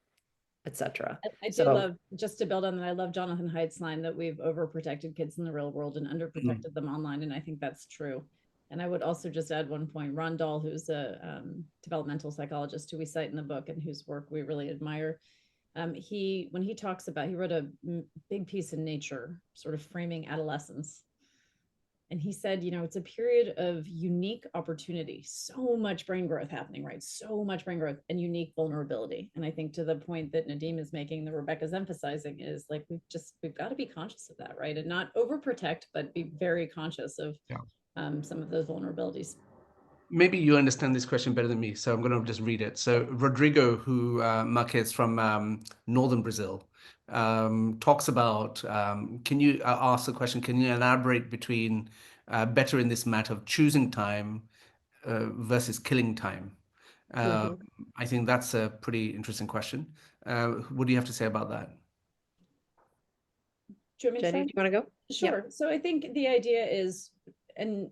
S3: etc.
S2: I do love, just to build on that, I love Jonathan Haidt's line that we've overprotected kids in the real world and underprotected them online. And I think that's true. And I would also just add one point, Ron Dahl, who's a developmental psychologist who we cite in the book and whose work we really admire. When he talks about, he wrote a big piece in Nature, sort of framing adolescence. And he said, it's a period of unique opportunity, so much brain growth happening, right? So much brain growth and unique vulnerability. And I think to the point that Nadim is making, that Rebecca's emphasizing, is like, we've got to be conscious of that, right? And not overprotect, but be very conscious of some of those vulnerabilities.
S1: Maybe you understand this question better than me, so I'm going to just read it. So Rodrigo, who Marquez from northern Brazil, talks about, can you ask the question, can you elaborate between better in this matter of choosing time versus killing time?
S3: Mhm.
S1: I think that's a pretty interesting question. What do you have to say about that?
S2: Do you want me to
S3: Jenny,
S2: try?
S3: do you want to go?
S2: Sure. So I think the idea is, and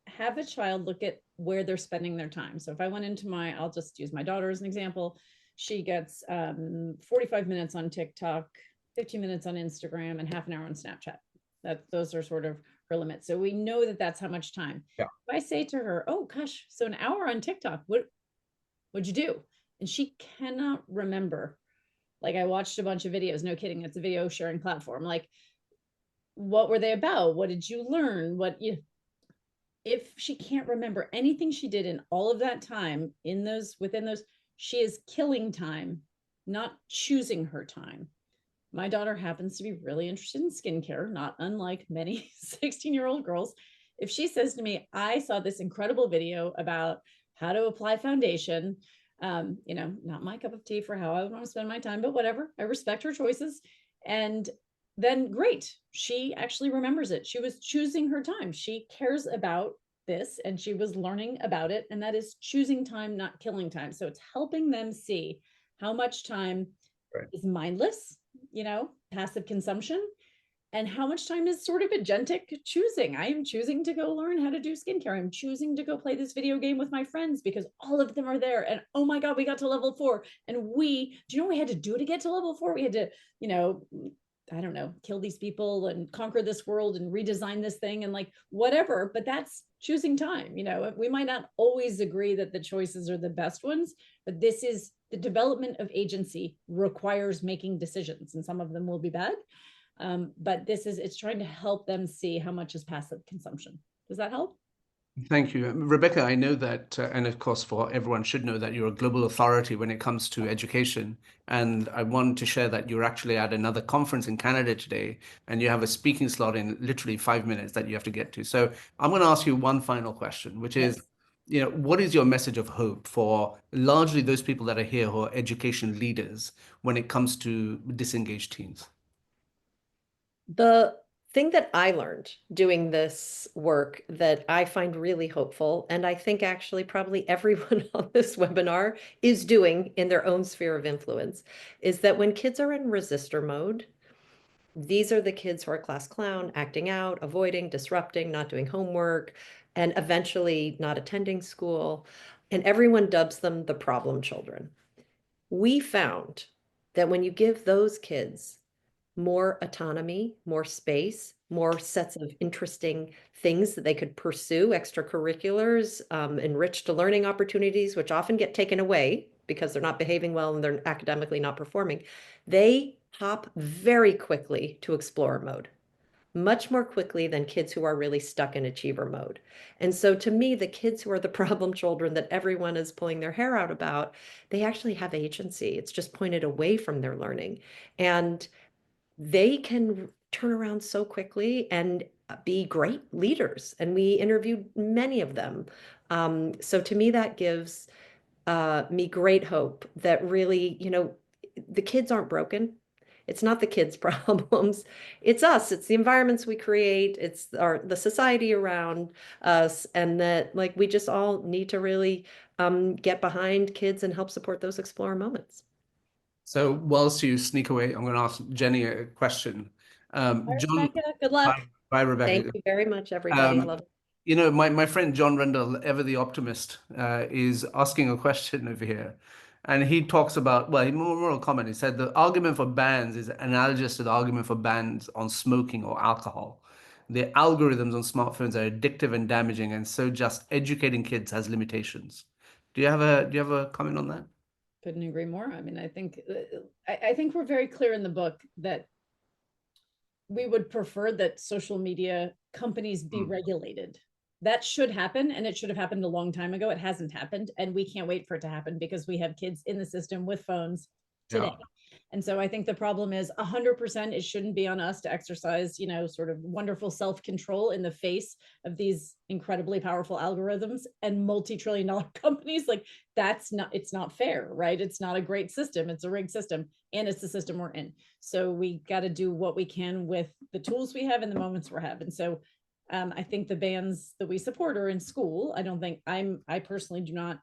S2: have a child look at where they're spending their time. So if I went into I'll just use my daughter as an example. She gets 45 minutes on TikTok, 15 minutes on Instagram, and half an hour on Snapchat. Those are sort of her limits. So we know that that's how much time.
S1: Yeah.
S2: If I say to her, oh gosh, so an hour on TikTok, what'd you do? And she cannot remember. Like, I watched a bunch of videos, no kidding, it's a video sharing platform. Like, what were they about? What did you learn? If she can't remember anything she did in all of that time within those, she is killing time, not choosing her time. My daughter happens to be really interested in skincare, not unlike many 16-year-old girls. If she says to me, I saw this incredible video about how to apply foundation, not my cup of tea for how I would want to spend my time, but whatever, I respect her choices. And then great, she actually remembers it. She was choosing her time. She cares about this and she was learning about it. And that is choosing time, not killing time. So it's helping them see how much time is mindless, passive consumption, and how much time is sort of agentic choosing. I am choosing to go learn how to do skincare. I'm choosing to go play this video game with my friends because all of them are there. And oh my God, we got to level 4. And do you know what we had to do to get to level 4? We had to, I don't know, kill these people and conquer this world and redesign this thing and like whatever, but that's choosing time. We might not always agree that the choices are the best ones, but this is the development of agency requires making decisions, and some of them will be bad. But it's trying to help them see how much is passive consumption. Does that help?
S1: Thank you. Rebecca, I know that, and of course, for everyone should know that you're a global authority when it comes to education. And I want to share that you're actually at another conference in Canada today, and you have a speaking slot in literally 5 minutes that you have to get to. So I'm going to ask you one final question, which is, what is your message of hope for largely those people that are here who are education leaders when it comes to disengaged teens?
S3: The thing that I learned doing this work that I find really hopeful, and I think actually probably everyone on this webinar is doing in their own sphere of influence, is that when kids are in resistor mode, these are the kids who are class clown, acting out, avoiding, disrupting, not doing homework, and eventually not attending school. And everyone dubs them the problem children. We found that when you give those kids more autonomy, more space, more sets of interesting things that they could pursue, extracurriculars, enriched learning opportunities, which often get taken away because they're not behaving well and they're academically not performing, they hop very quickly to explorer mode, much more quickly than kids who are really stuck in achiever mode. And so to me, the kids who are the problem children that everyone is pulling their hair out about, they actually have agency. It's just pointed away from their learning. And they can turn around so quickly and be great leaders. And we interviewed many of them. So to me, that gives me great hope that really, the kids aren't broken. It's not the kids' problems. It's us. It's the environments we create. It's the society around us. And that like we just all need to really get behind kids and help support those explorer moments.
S1: So whilst you sneak away, I'm going to ask Jenny a question.
S2: Bye,
S1: John,
S2: Rebecca. Good luck.
S1: bye,
S3: Thank
S1: Rebecca.
S3: you very much, everybody.
S1: Um,
S3: Love it.
S1: my friend John Rendell, ever the optimist, is asking a question over here. And he talks about, well, more a comment. He said the argument for bans is analogous to the argument for bans on smoking or alcohol. The algorithms on smartphones are addictive and damaging, and so just educating kids has limitations. Do you have a comment on that?
S2: Couldn't agree more. I mean, I think we're very clear in the book that we would prefer that social media companies be regulated. That should happen, and it should have happened a long time ago. It hasn't happened, and we can't wait for it to happen because we have kids in the system with phones today.
S1: Yeah.
S2: And so I think the problem is 100% it shouldn't be on us to exercise, sort of wonderful self-control in the face of these incredibly powerful algorithms and multi-trillion-dollar companies. Like, it's not fair, right? It's not a great system. It's a rigged system, and it's the system we're in. So we got to do what we can with the tools we have and the moments we're having. So I think the bans that we support are in school. I personally do not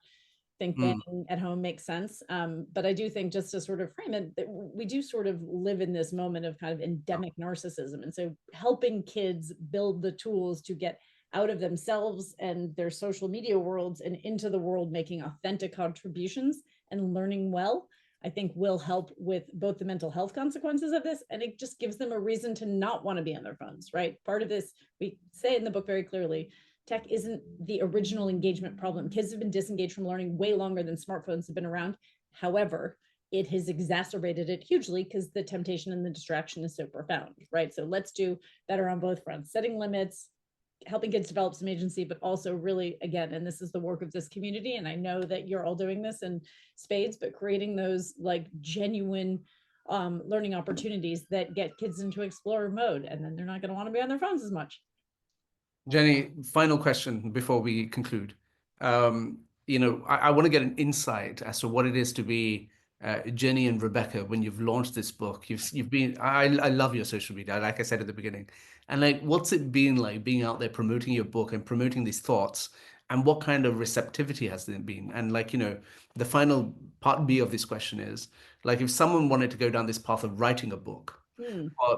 S2: think banning at home makes sense. But I do think, just to sort of frame it, that we do sort of live in this moment of kind of endemic narcissism. And so helping kids build the tools to get out of themselves and their social media worlds and into the world, making authentic contributions and learning well, I think will help with both the mental health consequences of this, and it just gives them a reason to not want to be on their phones, right? Part of this, we say in the book very clearly, tech isn't the original engagement problem. Kids have been disengaged from learning way longer than smartphones have been around. However, it has exacerbated it hugely because the temptation and the distraction is so profound, right? So let's do better on both fronts, setting limits, helping kids develop some agency, but also really, again, and this is the work of this community, and I know that you're all doing this in spades, but creating those like genuine learning opportunities that get kids into explorer mode, and then they're not going to want to be on their phones as much.
S1: Jenny, final question before we conclude. I want to get an insight as to what it is to be Jenny and Rebecca when you've launched this book. You've been. I love your social media, like I said at the beginning, and like, what's it been like being out there promoting your book and promoting these thoughts, and what kind of receptivity has there been? And like, the final part B of this question is like, if someone wanted to go down this path of writing a book.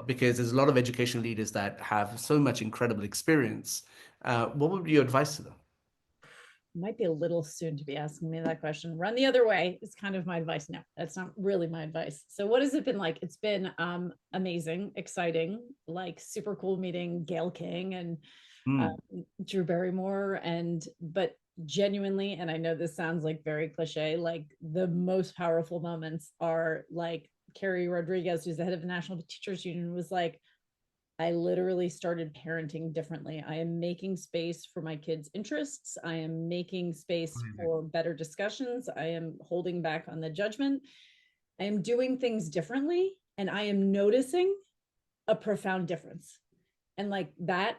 S1: Because there's a lot of education leaders that have so much incredible experience. What would be your advice to them?
S2: Might be a little soon to be asking me that question. Run the other way is kind of my advice. No, that's not really my advice. So what has it been like? It's been amazing, exciting, like super cool meeting Gail King and Drew Barrymore, but genuinely, and I know this sounds like very cliche, like the most powerful moments are like Carrie Rodriguez, who's the head of the National Teachers Union, was like, I literally started parenting differently. I am making space for my kids' interests. I am making space for better discussions. I am holding back on the judgment. I am doing things differently, and I am noticing a profound difference. And like that,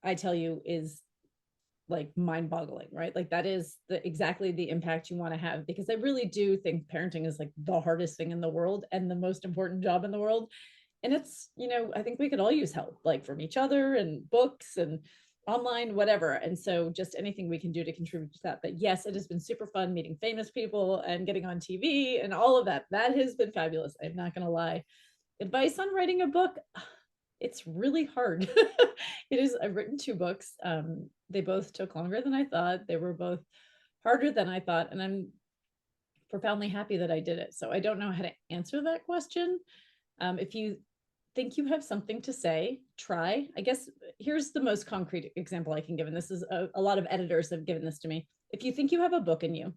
S2: I tell you, is like mind-boggling, right? Like that is exactly the impact you want to have, because I really do think parenting is like the hardest thing in the world and the most important job in the world. And it's, I think we could all use help, like from each other and books and online, whatever. And so just anything we can do to contribute to that. But yes, it has been super fun meeting famous people and getting on TV and all of that. That has been fabulous. I'm not going to lie. Advice on writing a book, it's really hard. I've written 2 books. They both took longer than I thought. They were both harder than I thought. And I'm profoundly happy that I did it. So I don't know how to answer that question. If you think you have something to say, try. I guess here's the most concrete example I can give. And this is a lot of editors have given this to me. If you think you have a book in you,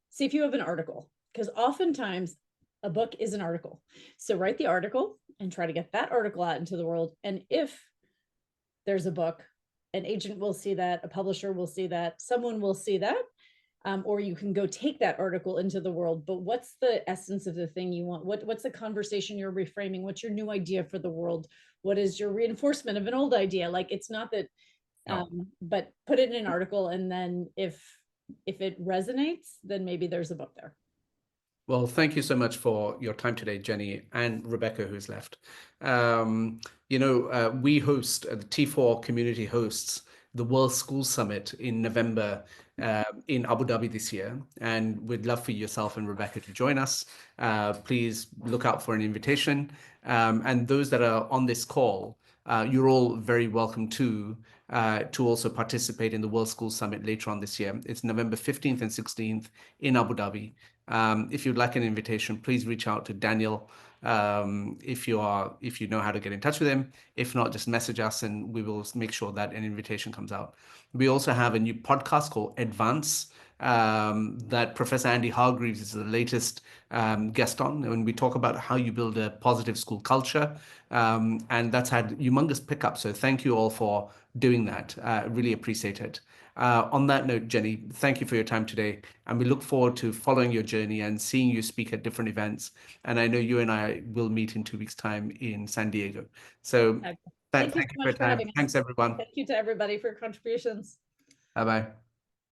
S2: see if you have an article, because oftentimes a book is an article. So write the article and try to get that article out into the world. And if there's a book, an agent will see that, a publisher will see that, someone will see that, or you can go take that article into the world. But what's the essence of the thing you want? What's the conversation you're reframing? What's your new idea for the world? What is your reinforcement of an old idea? Like, it's not that, but put it in an article. And then if it resonates, then maybe there's a book there.
S1: Well, thank you so much for your time today, Jenny, and Rebecca, who's left. We host, the T4 community hosts the World School Summit in November in Abu Dhabi this year. And we'd love for yourself and Rebecca to join us. Please look out for an invitation. And those that are on this call, you're all very welcome to also participate in the World School Summit later on this year. It's November 15th and 16th in Abu Dhabi. If you'd like an invitation, please reach out to Daniel if you know how to get in touch with him. If not, just message us and we will make sure that an invitation comes out. We also have a new podcast called Advance that Professor Andy Hargreaves is the latest guest on, when we talk about how you build a positive school culture. And that's had humongous pickup. So thank you all for doing that. Really appreciate it. On that note, Jenny, thank you for your time today. And we look forward to following your journey and seeing you speak at different events. And I know you and I will meet in 2 weeks' time in San Diego. So
S2: Thank you so
S1: thank you for
S2: much
S1: your
S2: for
S1: time.
S2: having us.
S1: Thanks, everyone.
S2: Thank you to everybody for your contributions.
S1: Bye-bye.